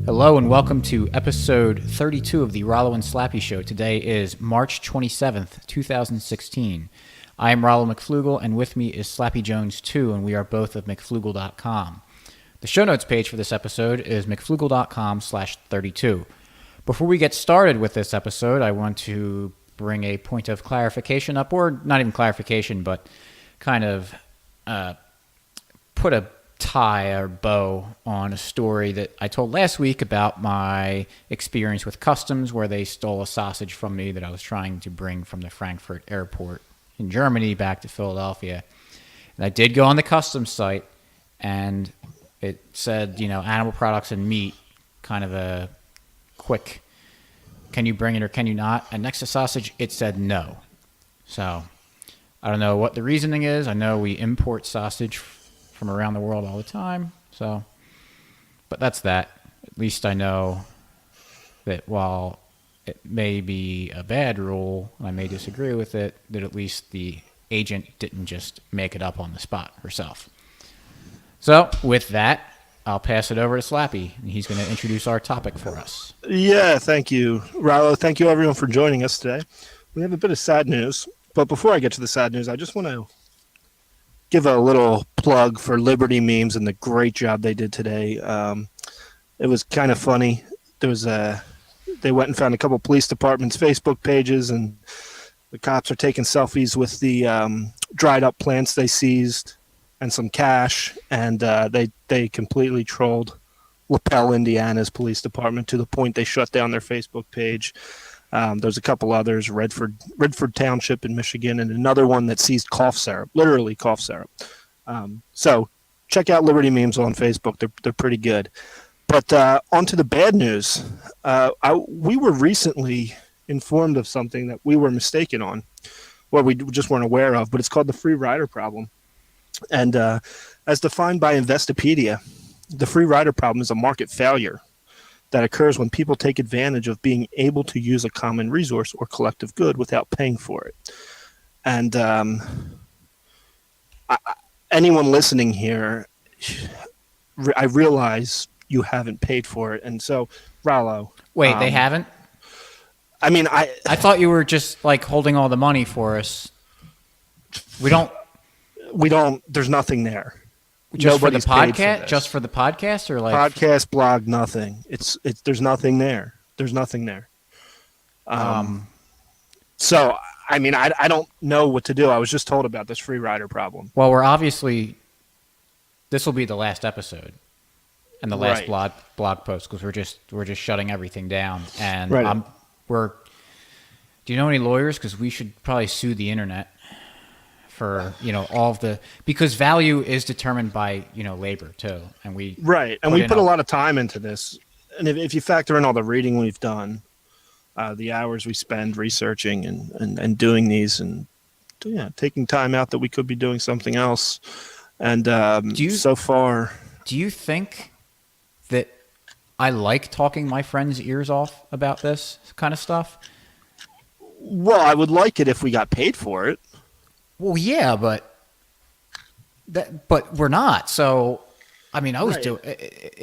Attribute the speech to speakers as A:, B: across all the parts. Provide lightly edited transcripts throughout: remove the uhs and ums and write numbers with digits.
A: Hello and welcome to episode 32 of the Rollo and Slappy Show. Today is March 27th, 2016. I am Rollo McFlugel, and with me is Slappy Jones 2, and we are both of McFlugel.com. The show notes page for this episode is McFlugel.com/32. Before we get started with this episode, I want to bring a point of clarification up, or not even clarification, but kind of put a tie or bow on a story that I told last week about my experience with customs, where they stole a sausage from me that I was trying to bring from the Frankfurt airport in Germany back to Philadelphia. And I did go on the customs site, and it said, animal products and meat, kind of a quick, can you bring it or can you not? And next to sausage, it said no. So I don't know what the reasoning is. I know we import sausage from around the world all the time. But that's that. At least I know that while it may be a bad rule, and I may disagree with it, that at least the agent didn't just make it up on the spot herself. So with that, I'll pass it over to Slappy, and he's going to introduce our topic for us.
B: Yeah, thank you, Rollo. Thank you, everyone, for joining us today. We have a bit of sad news, but before I get to the sad news, I just want to give a little plug for Liberty Memes and the great job they did today. It was kind of funny. They went and found a couple police departments' Facebook pages, and the cops are taking selfies with the dried up plants they seized and some cash, and they completely trolled LaPel, Indiana's police department to the point they shut down their Facebook page. There's a couple others, Redford Township in Michigan, and another one that seized cough syrup, literally cough syrup. So check out Liberty Memes on Facebook. They're pretty good. But on to the bad news. We were recently informed of something that we were mistaken on, or we just weren't aware of, but it's called the free rider problem. And as defined by Investopedia, the free rider problem is a market failure that occurs when people take advantage of being able to use a common resource or collective good without paying for it. And anyone listening here, I realize you haven't paid for it. And so, Rollo.
A: Wait, they haven't?
B: I mean, I
A: thought you were just like holding all the money for us. We don't,
B: there's nothing there.
A: just for the
B: Nobody's paid for
A: podcast,
B: this.
A: just for the podcast, or like
B: Podcast, blog, nothing. It's there's nothing there. There's nothing there. So, I mean, I don't know what to do. I was just told about this free rider problem.
A: Well, this will be the last episode and the last
B: Right.
A: blog post, because we're just shutting everything down. And
B: Right.
A: do you know any lawyers? Because we should probably sue the internet for all of the, because value is determined by labor too, and we
B: put a lot of time into this. And if you factor in all the reading we've done, the hours we spend researching and doing these, and taking time out that we could be doing something else. And so far,
A: do you think that I like talking my friends' ears off about this kind of stuff?
B: well, I would like it if we got paid for it.
A: Well, yeah, but we're not. So, I mean, I was
B: Right.
A: doing.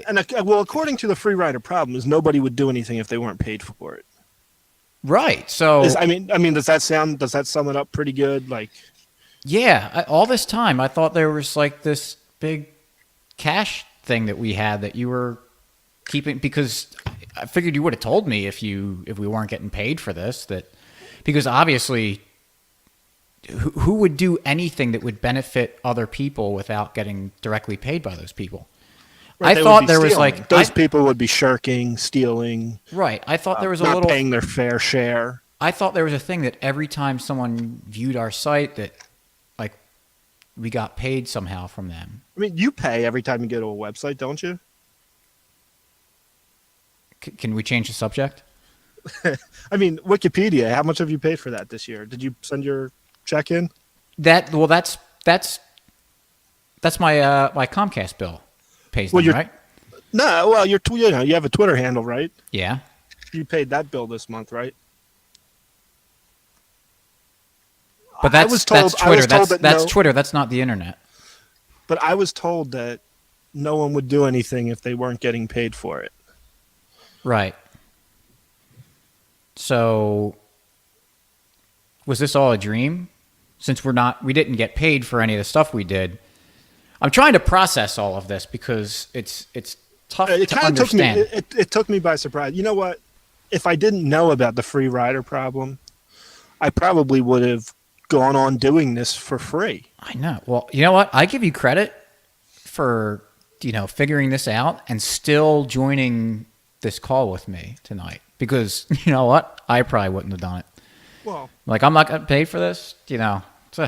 B: And according to the free rider problem, is nobody would do anything if they weren't paid for it.
A: Right. So,
B: I mean, does that sum it up pretty good? Like,
A: yeah, all this time I thought there was like this big cash thing that we had that you were keeping, because I figured you would have told me if we weren't getting paid for this, because obviously who would do anything that would benefit other people without getting directly paid by those people?
B: right,
A: I thought there was like
B: those people would be shirking, stealing,
A: right. I thought there was
B: not paying their fair share.
A: I thought there was a thing that every time someone viewed our site that like we got paid somehow from them.
B: I mean, you pay every time you go to a website, don't you?
A: Can we change the subject?
B: I mean, Wikipedia. How much have you paid for that this year? Did you send your check in?
A: That's my my Comcast bill pays them, right?
B: No. Well, you have a Twitter handle, right?
A: Yeah.
B: You paid that bill this month, right?
A: But
B: I was told
A: Twitter.
B: that
A: That's
B: no-
A: Twitter. That's not the internet.
B: But I was told that no one would do anything if they weren't getting paid for it.
A: Right. So was this all a dream? Since we didn't get paid for any of the stuff we did. I'm trying to process all of this because it's tough
B: It
A: to
B: kind of took me.
A: understand.
B: It took me by surprise. You know what? If I didn't know about the free rider problem, I probably would have gone on doing this for free.
A: I know. Well, you know what? I give you credit for, figuring this out and still joining this call with me tonight because you know what? I probably wouldn't have done it.
B: Well,
A: Like, I'm not going to pay for this, It's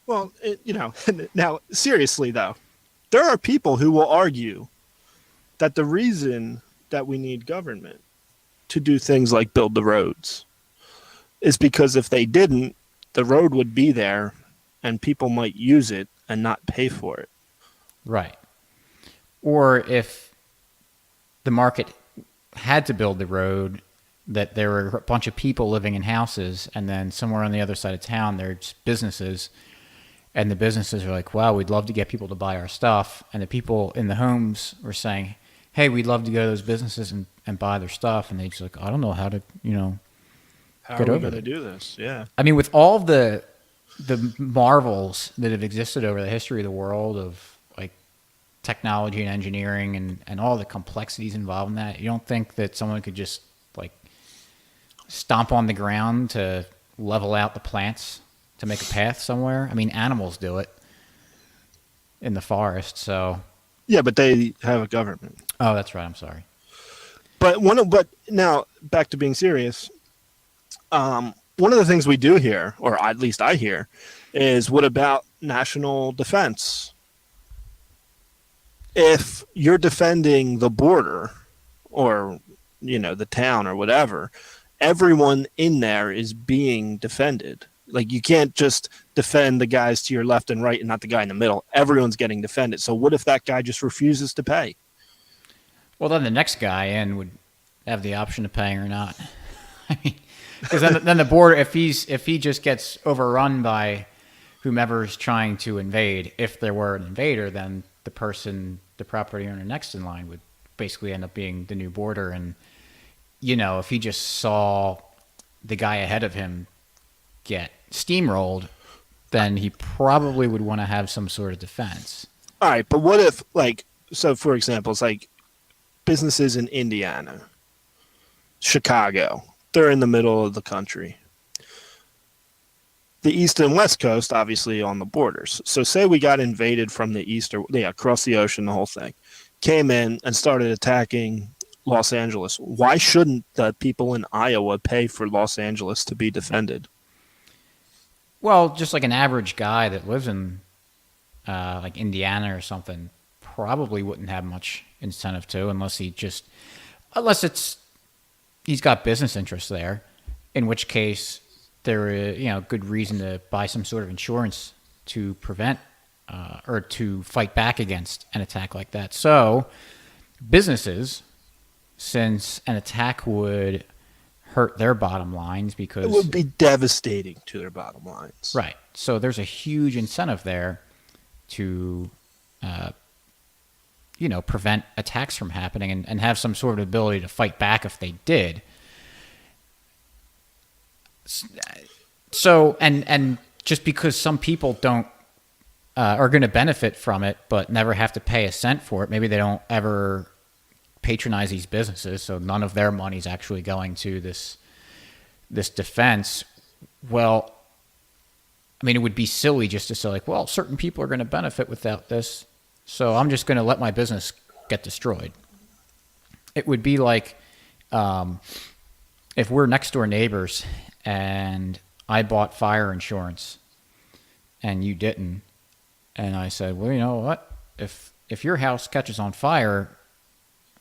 B: well, now seriously though, there are people who will argue that the reason that we need government to do things like build the roads is because if they didn't, the road would be there and people might use it and not pay for it.
A: right. Or if the market had to build the road, that there were a bunch of people living in houses, and then somewhere on the other side of town there's businesses, and the businesses are like, wow, we'd love to get people to buy our stuff, and the people in the homes were saying, hey, we'd love to go to those businesses and buy their stuff, and they just like, I don't know how to
B: How
A: get
B: are we
A: over
B: going to
A: it.
B: do this? Yeah.
A: I mean, with all the marvels that have existed over the history of the world of like technology and engineering and all the complexities involved in that, you don't think that someone could just like stomp on the ground to level out the plants to make a path somewhere? I mean, animals do it in the forest, so.
B: Yeah, but they have a government.
A: Oh, that's right. I'm sorry.
B: But but now back to being serious. One of the things we do here, or at least I hear, is what about national defense? If you're defending the border or, the town or whatever, everyone in there is being defended. Like you can't just defend the guys to your left and right and not the guy in the middle. Everyone's getting defended. So what if that guy just refuses to pay?
A: Well, then the next guy in would have the option of paying or not. I mean, because then the border, if he just gets overrun by whomever's trying to invade, if there were an invader, then the property owner next in line would basically end up being the new border. And, if he just saw the guy ahead of him get steamrolled, then he probably would want to have some sort of defense.
B: All right, but what if, so for example, it's like businesses in Indiana, Chicago, they're in the middle of the country. The East and West Coast, obviously, on the borders. So say we got invaded from the east, or across the ocean, the whole thing, came in and started attacking Los Angeles. Why shouldn't the people in Iowa pay for Los Angeles to be defended?
A: Well, just like an average guy that lives in like Indiana or something probably wouldn't have much incentive to, unless he's got business interests there, in which case there is good reason to buy some sort of insurance to prevent or to fight back against an attack like that. So businesses, since an attack would hurt their bottom lines because
B: it would be devastating to their bottom lines.
A: Right. So there's a huge incentive there to, prevent attacks from happening and have some sort of ability to fight back if they did. So, and just because some people are going to benefit from it, but never have to pay a cent for it, maybe they don't ever patronize these businesses, so none of their money's actually going to this defense. Well, I mean, it would be silly just to say like, well, certain people are going to benefit without this, so I'm just going to let my business get destroyed. It would be like if we're next door neighbors and I bought fire insurance and you didn't, and I said, well, you know what? If your house catches on fire,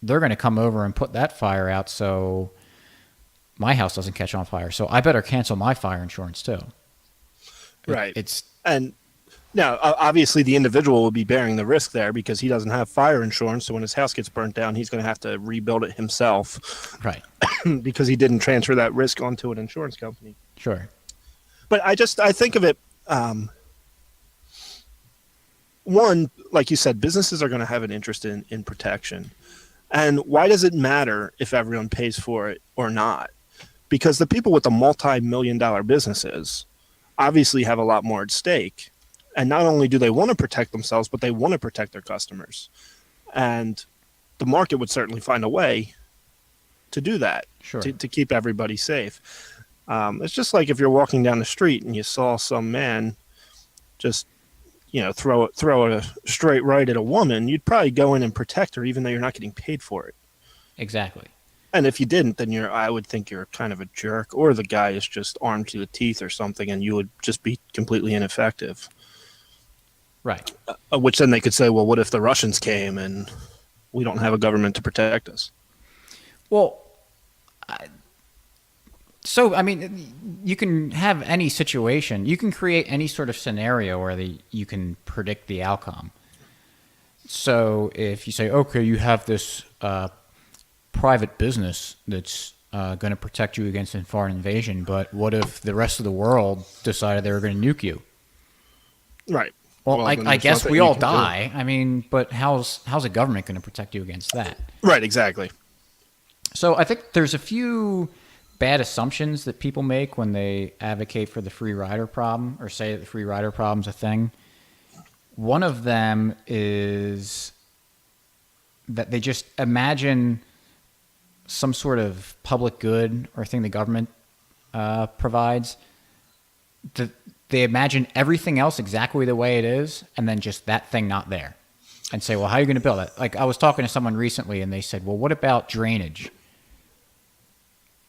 A: they're going to come over and put that fire out so my house doesn't catch on fire. So I better cancel my fire insurance too.
B: Right. And now, obviously, the individual will be bearing the risk there because he doesn't have fire insurance. So when his house gets burnt down, he's going to have to rebuild it himself.
A: Right.
B: Because he didn't transfer that risk onto an insurance company.
A: Sure.
B: But I think of it, one, like you said, businesses are going to have an interest in protection. And why does it matter if everyone pays for it or not? Because the people with the multi-million-dollar businesses obviously have a lot more at stake. And not only do they want to protect themselves, but they want to protect their customers. And the market would certainly find a way to do that,
A: Sure.
B: to keep everybody safe. It's just like if you're walking down the street and you saw some man just, throw a straight right at a woman, you'd probably go in and protect her, even though you're not getting paid for it.
A: Exactly.
B: And if you didn't, then I would think you're kind of a jerk, or the guy is just armed to the teeth or something, and you would just be completely ineffective.
A: Right.
B: Which then they could say, well, what if the Russians came and we don't have a government to protect us?
A: Well, you can have any situation. You can create any sort of scenario where you can predict the outcome. So if you say, okay, you have this private business that's going to protect you against a foreign invasion, but what if the rest of the world decided they were going to nuke you?
B: Right.
A: Well, I guess we all die. I mean, but how's a government going to protect you against that?
B: Right, exactly.
A: So I think there's a few bad assumptions that people make when they advocate for the free rider problem or say that the free rider problem's a thing. One of them is that they just imagine some sort of public good or thing the government provides. They imagine everything else exactly the way it is, and then just that thing not there. And say, well, how are you going to build it? Like, I was talking to someone recently, and they said, well, what about drainage?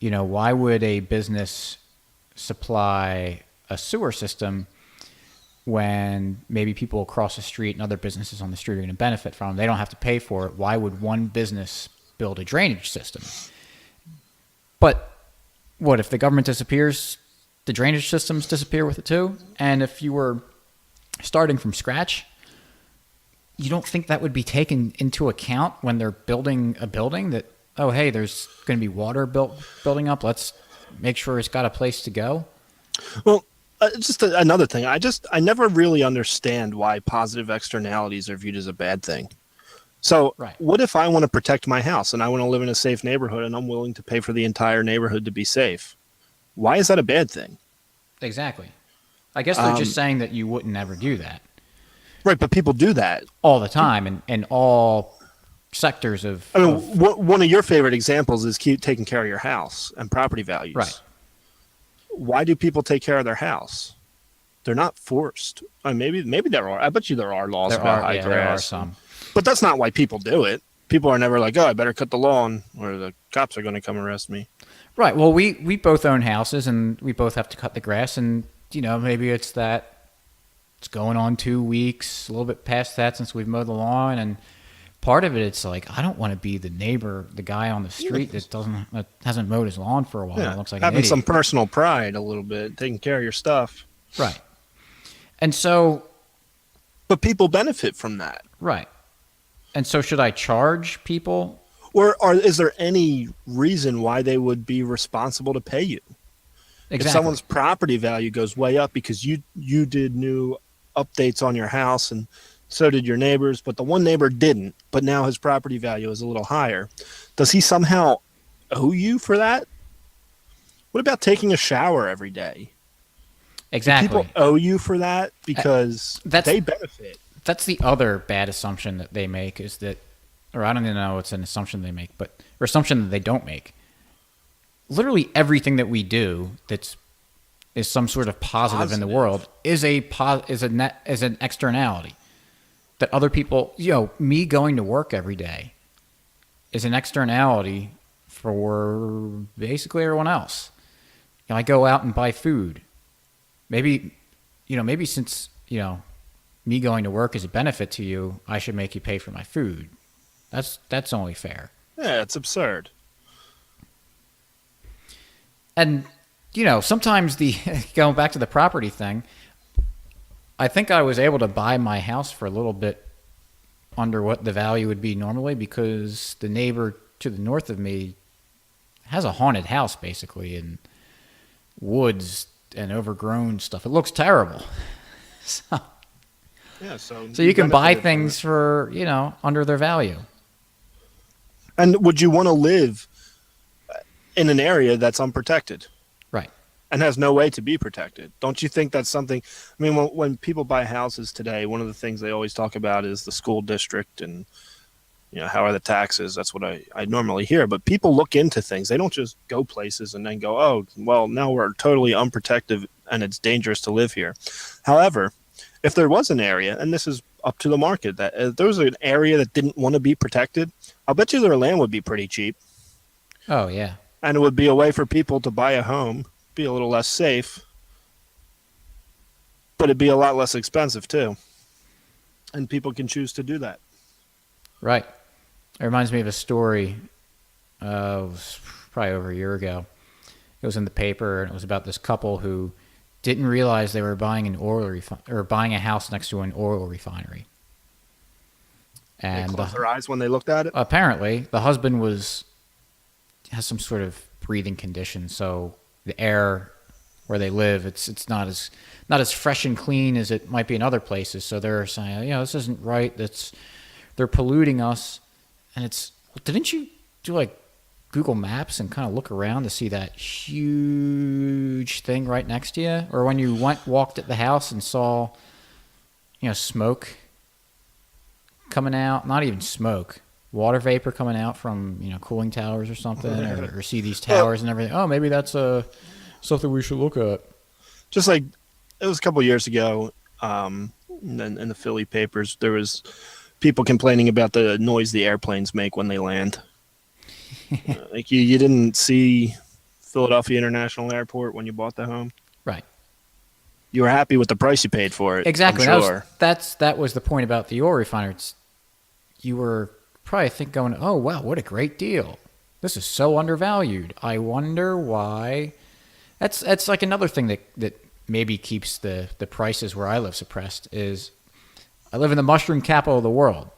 A: Why would a business supply a sewer system when maybe people across the street and other businesses on the street are going to benefit from it? They don't have to pay for it. Why would one business build a drainage system? But what if the government disappears? The drainage systems disappear with it too? And if you were starting from scratch, you don't think that would be taken into account when they're building a building that, oh, hey, there's going to be water building up. Let's make sure it's got a place to go.
B: Well, just another thing. I never really understand why positive externalities are viewed as a bad thing. So
A: Right.
B: What if I want to protect my house and I want to live in a safe neighborhood and I'm willing to pay for the entire neighborhood to be safe? Why is that a bad thing?
A: Exactly. I guess they're just saying that you wouldn't ever do that.
B: Right, but people do that.
A: All the time in all sectors of...
B: I mean, one of your favorite examples is keep taking care of your house and property values.
A: Right.
B: Why do people take care of their house? They're not forced. I mean, maybe there are. I bet you there are laws about high grass.
A: There are some.
B: But that's not why people do it. People are never like, oh, I better cut the lawn or the cops are going to come arrest me.
A: Right. Well, we both own houses and we both have to cut the grass, and maybe it's that it's going on 2 weeks, a little bit past that since we've mowed the lawn, and part of it's like I don't want to be the neighbor, the guy on the street that hasn't mowed his lawn for a while.
B: Yeah,
A: Looks like
B: having
A: an idiot.
B: some personal pride a little bit, taking care of your stuff.
A: Right. And so,
B: but people benefit from that.
A: Right. And so, should I charge people?
B: Or is there any reason why they would be responsible to pay you?
A: Exactly.
B: If someone's property value goes way up because you did new updates on your house and so did your neighbors, but the one neighbor didn't, but now his property value is a little higher, does he somehow owe you for that? What about taking a shower every day?
A: Exactly.
B: Do people owe you for that because they benefit?
A: That's the other bad assumption that they make is that, or I don't even know it's an assumption they make, or assumption that they don't make. Literally everything that we do is some sort of positive in the world is an externality that other people, me going to work every day is an externality for basically everyone else. I go out and buy food. Maybe since, me going to work is a benefit to you, I should make you pay for my food. That's only fair.
B: Yeah, it's absurd.
A: And, sometimes going back to the property thing, I think I was able to buy my house for a little bit under what the value would be normally because the neighbor to the north of me has a haunted house, basically, and woods and overgrown stuff. It looks terrible. So
B: Yeah, so
A: you can buy things for, under their value.
B: And would you want to live in an area that's unprotected
A: Right.
B: and has no way to be protected? Don't you think that's something? I mean, when people buy houses today, one of the things they always talk about is the school district and how are the taxes. That's what I normally hear. But people look into things. They don't just go places and then go, oh, well, now we're totally unprotected and it's dangerous to live here. However, if there was an area, and this is up to the market, that if there was an area that didn't want to be protected, I'll bet you their land would be pretty cheap.
A: Oh, yeah.
B: And it would be a way for people to buy a home, be a little less safe, but it'd be a lot less expensive too. And people can choose to do that.
A: Right. It reminds me of a story. It was probably over a year ago. It was in the paper, and it was about this couple who didn't realize they were buying buying a house next to an oil refinery. And
B: They closed their eyes when they looked at it.
A: apparently, the husband has some sort of breathing condition, so the air where they live, it's not as fresh and clean as it might be in other places. So they're saying, this isn't right. They're polluting us. And didn't you do like Google Maps and kind of look around to see that huge thing right next to you? Or when you walked at the house and saw, smoke coming out, not even smoke, water vapor coming out from, cooling towers or something, or see these towers and everything. Oh, maybe that's something we should look at.
B: Just like it was a couple years ago, in the Philly papers, there was people complaining about the noise the airplanes make when they land. Like you didn't see Philadelphia International Airport when you bought the home.
A: Right.
B: You were happy with the price you paid for it.
A: Exactly.
B: I'm sure.
A: That was the point about the oil refinery. You were probably going, oh, wow, what a great deal. This is so undervalued. I wonder why. That's like another thing that maybe keeps the prices where I live suppressed is I live in the mushroom capital of the world.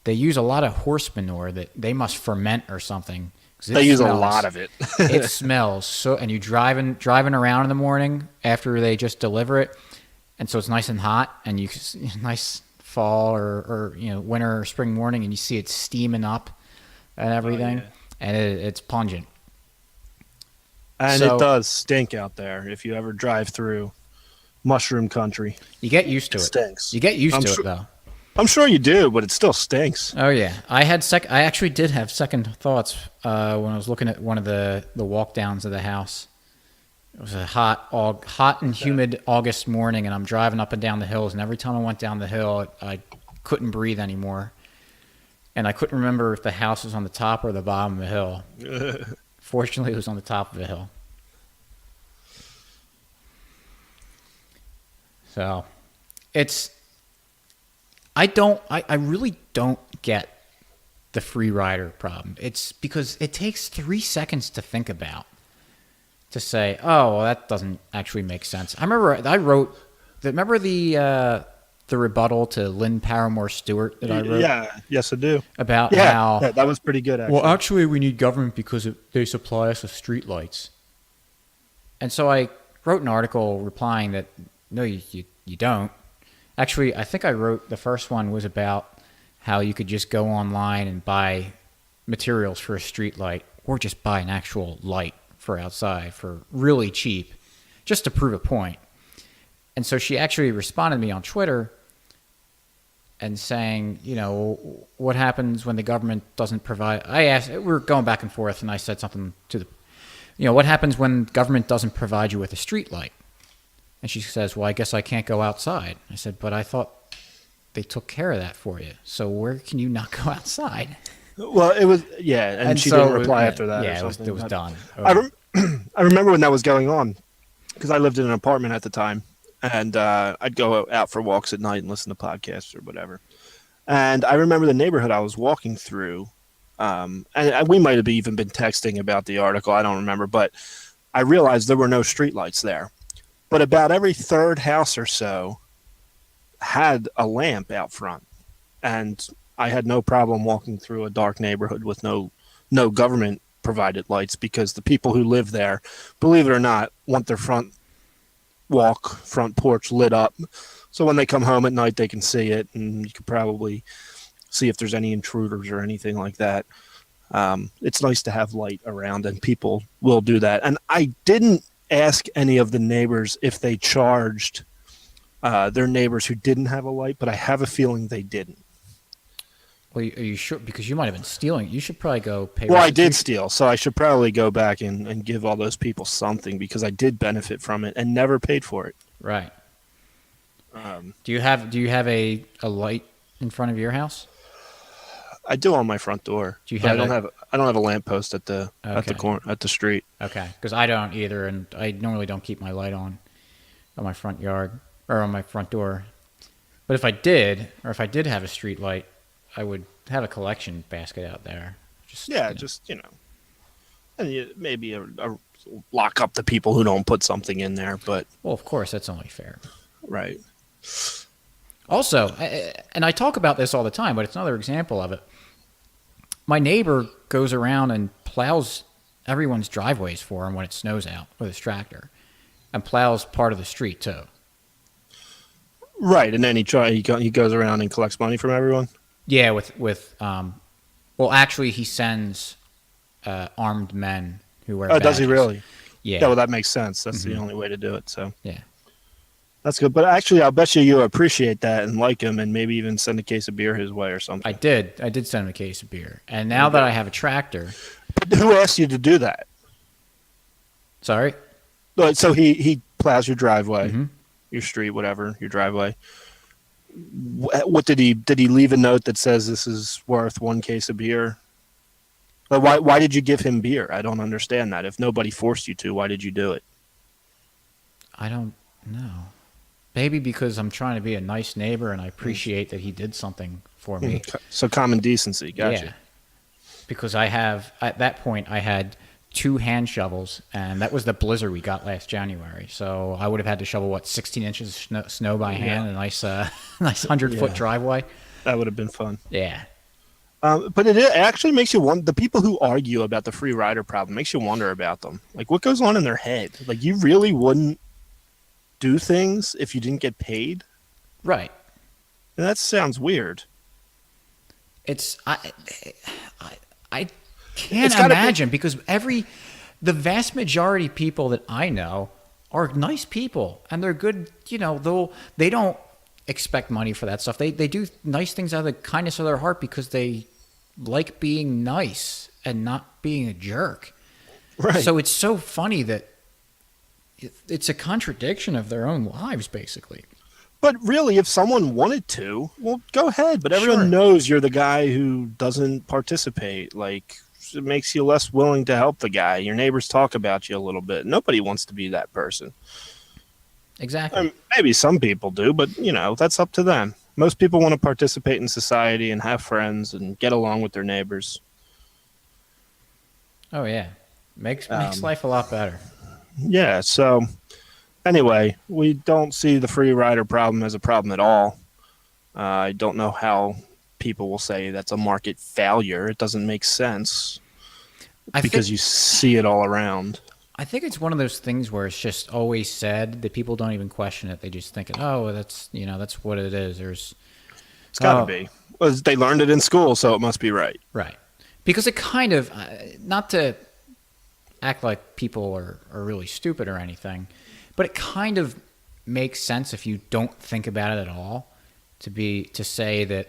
A: They use a lot of horse manure that they must ferment or something.
B: They use a lot of it.
A: It smells so, and you driving around in the morning after they just deliver it, and so it's nice and hot, and nice fall or winter or spring morning, and you see it steaming up and everything, and it's pungent.
B: And it does stink out there if you ever drive through mushroom country.
A: You get used to it.
B: It stinks.
A: You get used to it, though.
B: I'm sure you do, but it still stinks.
A: Oh yeah, I actually did have second thoughts when I was looking at one of the walk downs of the house. It was a hot and humid August morning, and I'm driving up and down the hills. And every time I went down the hill, I couldn't breathe anymore, and I couldn't remember if the house was on the top or the bottom of the hill. Fortunately, it was on the top of the hill. So, I really don't get the free rider problem. It's because it takes 3 seconds to think about, to say, oh, well, that doesn't actually make sense. I wrote the rebuttal to Lynn Paramore Stewart that I wrote?
B: Yeah, yes, I do.
A: About how...
B: Yeah, that was pretty good, actually.
A: Well, actually, we need government because they supply us with streetlights. And so I wrote an article replying that, no, you don't. Actually, I think I wrote the first one was about how you could just go online and buy materials for a street light or just buy an actual light for outside for really cheap just to prove a point. And so she actually responded to me on Twitter and saying, what happens when the government doesn't provide... I asked, we were going back and forth, and I said something to what happens when government doesn't provide you with a street light? And she says, well, I guess I can't go outside. I said, but I thought they took care of that for you. So where can you not go outside?
B: Well, it was, and she didn't reply after that.
A: Yeah,
B: or something.
A: It was done.
B: I remember when that was going on because I lived in an apartment at the time, and I'd go out for walks at night and listen to podcasts or whatever. And I remember the neighborhood I was walking through, and we might have even been texting about the article. I don't remember, but I realized there were no streetlights there. But about every third house or so had a lamp out front. And I had no problem walking through a dark neighborhood with no government-provided lights because the people who live there, believe it or not, want their front porch lit up. So when they come home at night, they can see it, and you can probably see if there's any intruders or anything like that. It's nice to have light around, and people will do that. And I didn't ask any of the neighbors if they charged their neighbors who didn't have a light, but I have a feeling they didn't.
A: Well, are you sure? Because you might have been stealing. You should probably go pay.
B: Well, I did steal, so I should probably go back and give all those people something, because I did benefit from it and never paid for it.
A: Right. Do you have a light in front of your house?
B: I do on my front door.
A: Do you
B: but
A: have
B: I don't have a lamppost at the corner at the street.
A: Okay, because I don't either, and I normally don't keep my light on my front yard or on my front door. But if I did have a street light, I would have a collection basket out there.
B: And maybe lock up the people who don't put something in there. But
A: well, of course, that's only fair.
B: Right.
A: Also, and I talk about this all the time, but it's another example of it. My neighbor goes around and plows everyone's driveways for him when it snows out with his tractor, and plows part of the street too.
B: Right, and then he goes around and collects money from everyone.
A: Yeah, well, actually, he sends armed men who wear badges.
B: Does he really?
A: Yeah.
B: Well, that makes sense. That's the only way to do it. So
A: yeah,
B: that's good. But actually, I'll bet you appreciate that and like him, and maybe even send a case of beer his way or something.
A: I did send him a case of beer, and now that I have a tractor.
B: But who asked you to do that?
A: Sorry.
B: So he plows your driveway, your street, whatever, your driveway. What did he leave a note that says this is worth one case of beer? Why did you give him beer? I don't understand that. If nobody forced you to, why did you do it?
A: I don't know. Maybe because I'm trying to be a nice neighbor and I appreciate that he did something for me.
B: So common decency, gotcha.
A: Yeah. Because at that point I had 2 hand shovels, and that was the blizzard we got last January. So I would have had to shovel 16 inches of snow by hand, a nice 100-foot driveway.
B: That would have been fun.
A: Yeah.
B: But it actually makes you wonder. The people who argue about the free rider problem makes you wonder about them. Like, what goes on in their head? Like, you really wouldn't do things if you didn't get paid?
A: Right.
B: And that sounds weird.
A: I can't imagine, because the vast majority of people that I know are nice people, and they're good. They don't expect money for that stuff. They do nice things out of the kindness of their heart because they like being nice and not being a jerk.
B: Right.
A: So it's so funny that it's a contradiction of their own lives, basically.
B: But really, if someone wanted to, well, go ahead. But everyone knows you're the guy who doesn't participate. Like, it makes you less willing to help the guy. Your neighbors talk about you a little bit. Nobody wants to be that person.
A: Exactly.
B: Maybe some people do, but, that's up to them. Most people want to participate in society and have friends and get along with their neighbors.
A: Oh, yeah. Makes life a lot better.
B: Yeah, so anyway, we don't see the free rider problem as a problem at all. I don't know how people will say that's a market failure. It doesn't make sense because you see it all around.
A: I think it's one of those things where it's just always said that people don't even question it. They just think, oh, that's what it is.
B: It's got to be. Well, they learned it in school, so it must be right.
A: Right. Because it kind of, not to act like people are really stupid or anything, but it kind of makes sense if you don't think about it at all, to say that,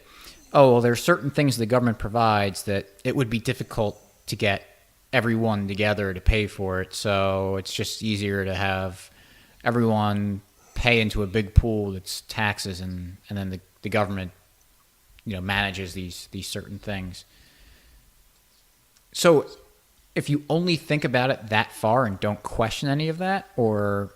A: oh, well, there are certain things the government provides that it would be difficult to get everyone together to pay for it, so it's just easier to have everyone pay into a big pool that's taxes, and then the government manages these certain things. So if you only think about it that far and don't question any of that, or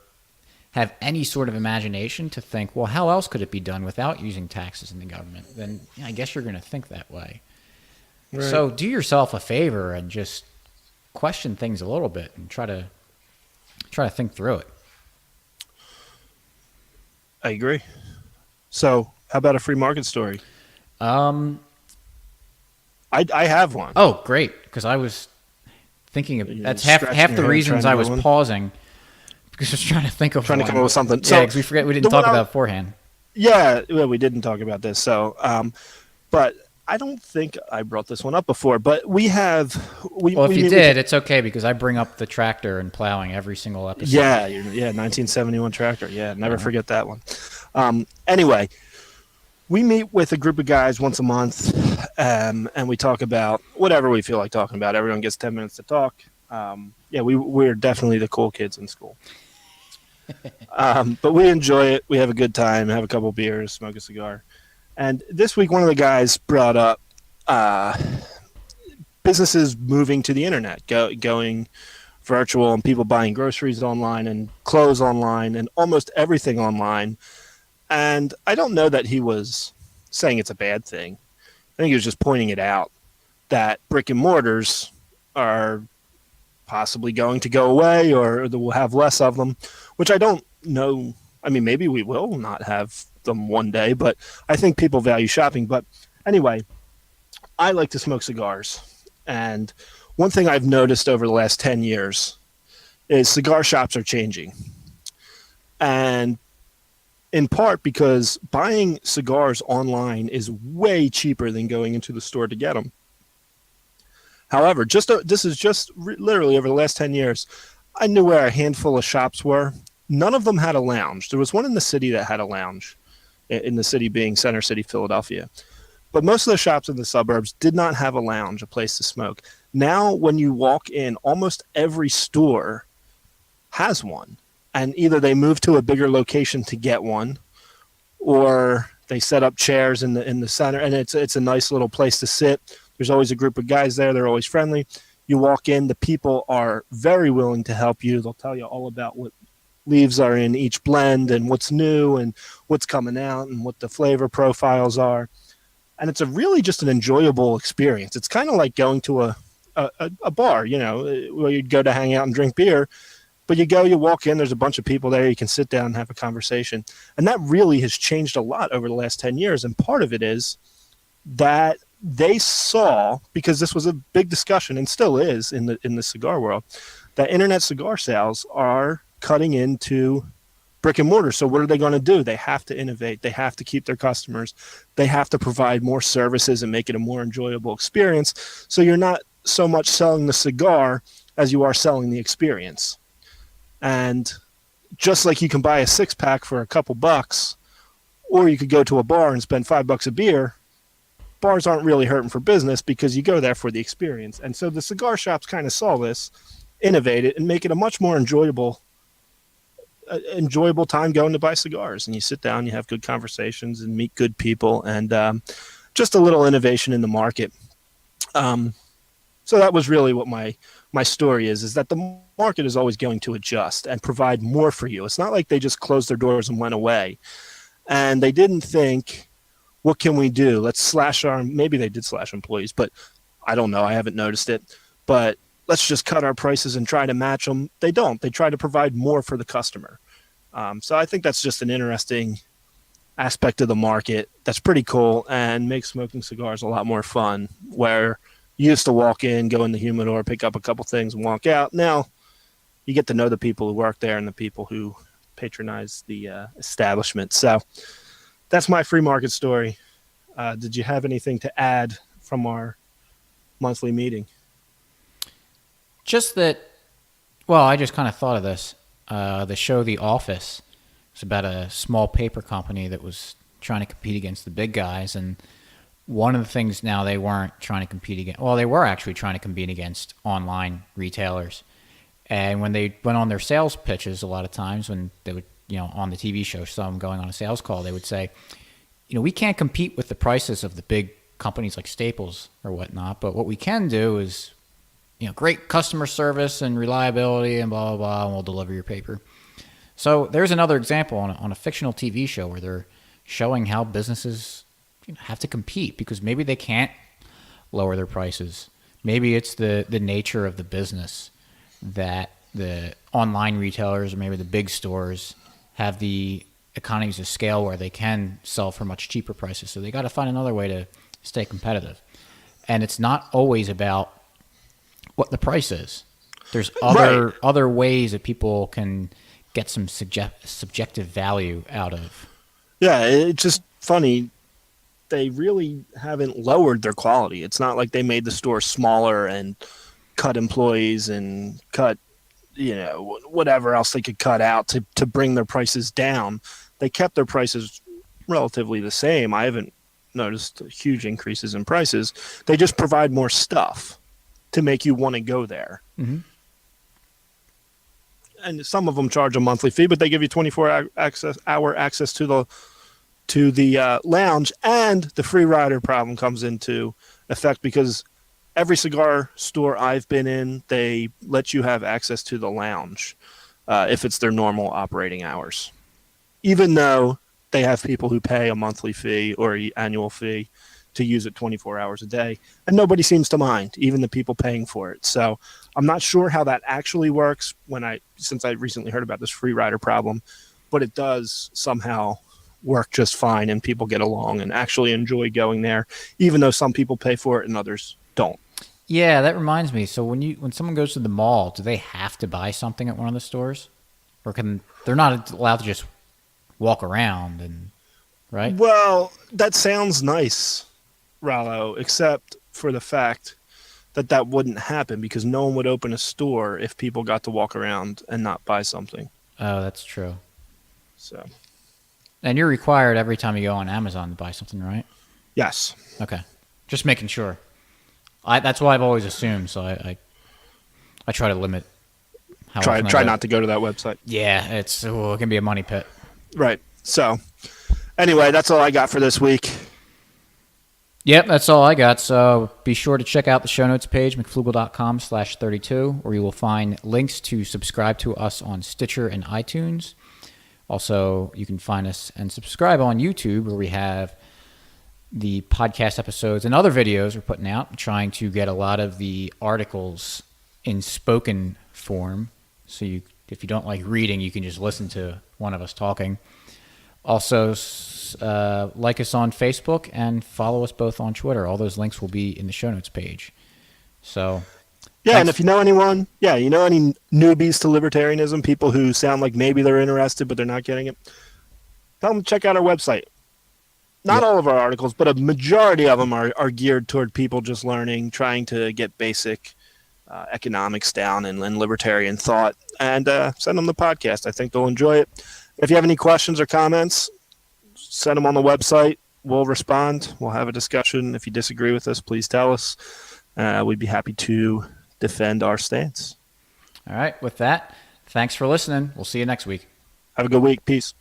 A: have any sort of imagination to think, well, how else could it be done without using taxes in the government, then I guess you're going to think that way. Right. So do yourself a favor and just question things a little bit and try to think through it.
B: I agree. So how about a free market story? I have one.
A: Oh, great. Because I was thinking of that's half the reasons I was pausing, because I was trying to think of
B: come up with something.
A: Yeah, because we didn't talk about it beforehand.
B: Yeah, well, we didn't talk about this. So, but I don't think I brought this one up before, but we have
A: Well, if
B: we
A: you
B: meet
A: did,
B: with,
A: it's okay because I bring up the tractor and plowing every single episode.
B: yeah, 1971 tractor. Yeah, never forget that one. Anyway, we meet with a group of guys once a month, and we talk about whatever we feel like talking about. Everyone gets 10 minutes to talk. Yeah, we're definitely the cool kids in school. But we enjoy it. We have a good time, have a couple beers, smoke a cigar. And this week, one of the guys brought up uh, businesses moving to the internet, going virtual, and people buying groceries online and clothes online and almost everything online. And I don't know that he was saying it's a bad thing. I think he was just pointing it out that brick and mortars are possibly going to go away or that we'll have less of them, which I don't know. I mean, maybe we will not have them one day, but I think people value shopping. But anyway, I like to smoke cigars. And one thing I've noticed over the last 10 years is cigar shops are changing. And in part because buying cigars online is way cheaper than going into the store to get them. However, this is just literally over the last 10 years, I knew where a handful of shops were. None of them had a lounge. There was one in the city that had a lounge, in the city being Center City, Philadelphia. But most of the shops in the suburbs did not have a lounge, a place to smoke. Now, when you walk in, almost every store has one. And either they move to a bigger location to get one, or they set up chairs in the center, and it's a nice little place to sit. There's always a group of guys there. They're always friendly. You walk in, the people are very willing to help you. They'll tell you all about what leaves are in each blend and what's new and what's coming out and what the flavor profiles are. And it's a really just an enjoyable experience. It's kind of like going to a bar, where you'd go to hang out and drink beer. But you walk in, there's a bunch of people there. You can sit down and have a conversation. And that really has changed a lot over the last 10 years. And part of it is that they saw, because this was a big discussion and still is in the cigar world, that internet cigar sales are cutting into brick and mortar. So what are they going to do? They have to innovate. They have to keep their customers. They have to provide more services and make it a more enjoyable experience. So you're not so much selling the cigar as you are selling the experience. And just like you can buy a 6-pack for a couple bucks, or you could go to a bar and spend $5 a beer, bars aren't really hurting for business because you go there for the experience. And so the cigar shops kind of saw this, innovate it, and make it a much more enjoyable time going to buy cigars. And you sit down, you have good conversations and meet good people, and just a little innovation in the market. So that was really what my story is that the market is always going to adjust and provide more for you. It's not like they just closed their doors and went away. And they didn't think, what can we do? Let's slash maybe they did slash employees, but I don't know. I haven't noticed it. But let's just cut our prices and try to match them. They don't. They try to provide more for the customer. So I think that's just an interesting aspect of the market that's pretty cool and makes smoking cigars a lot more fun, where you used to walk in, go in the humidor, pick up a couple things and walk out. Now you get to know the people who work there and the people who patronize the establishment. So that's my free market story. Did you have anything to add from our monthly meeting?
A: Just that, well, I just kind of thought of this. The show The Office was about a small paper company that was trying to compete against the big guys. And one of the things now they weren't trying to compete against, well, they were actually trying to compete against online retailers. And when they went on their sales pitches, a lot of times when they would, on the TV show, some going on a sales call, they would say, we can't compete with the prices of the big companies like Staples or whatnot, but what we can do is, great customer service and reliability and blah, blah, blah, and we'll deliver your paper. So there's another example on a fictional TV show where they're showing how businesses have to compete because maybe they can't lower their prices. Maybe it's the nature of the business that the online retailers or maybe the big stores have the economies of scale where they can sell for much cheaper prices. So they got to find another way to stay competitive. And it's not always about what the price is. There's other ways that people can get some subjective value out of.
B: Yeah, it's just funny. they really haven't lowered their quality. It's not like they made the store smaller and cut employees and cut, whatever else they could cut out to bring their prices down. They kept their prices relatively the same. I haven't noticed huge increases in prices. They just provide more stuff to make you want to go there.
A: Mm-hmm.
B: And some of them charge a monthly fee, but they give you 24-hour access to the lounge, and the free rider problem comes into effect because every cigar store I've been in, they let you have access to the lounge if it's their normal operating hours, even though they have people who pay a monthly fee or an annual fee to use it 24 hours a day, and nobody seems to mind, even the people paying for it. So I'm not sure how that actually works since I recently heard about this free rider problem, but it does somehow work just fine and people get along and actually enjoy going there, even though some people pay for it and others don't.
A: Yeah, that reminds me. So when someone goes to the mall, do they have to buy something at one of the stores, or they're not allowed to just walk around and right?
B: Well, that sounds nice, Rollo, except for the fact that wouldn't happen because no one would open a store if people got to walk around and not buy something.
A: Oh, that's true.
B: So,
A: and you're required every time you go on Amazon to buy something, right?
B: yes.
A: Okay, just making sure. That's what I've always assumed. So I try to limit how often I
B: Try
A: go.
B: not to go to that website.
A: Yeah, it can be a money pit.
B: Right. So, anyway, that's all I got for this week.
A: Yep, that's all I got. So be sure to check out the show notes page, mcflugel.com/32, where you will find links to subscribe to us on Stitcher and iTunes. Also, you can find us and subscribe on YouTube, where we have the podcast episodes and other videos we're putting out, trying to get a lot of the articles in spoken form. So if you don't like reading, you can just listen to one of us talking. Also, like us on Facebook and follow us both on Twitter. All those links will be in the show notes page. So,
B: yeah,
A: thanks.
B: and if you know anyone, any newbies to libertarianism, people who sound like maybe they're interested but they're not getting it, tell them to check out our website. Not all of our articles, but a majority of them are geared toward people just learning, trying to get basic economics down and libertarian thought, and send them the podcast. I think they'll enjoy it. If you have any questions or comments, send them on the website. We'll respond. We'll have a discussion. If you disagree with us, please tell us. We'd be happy to defend our stance.
A: All right. With that, thanks for listening. We'll see you next week.
B: Have a good week. Peace.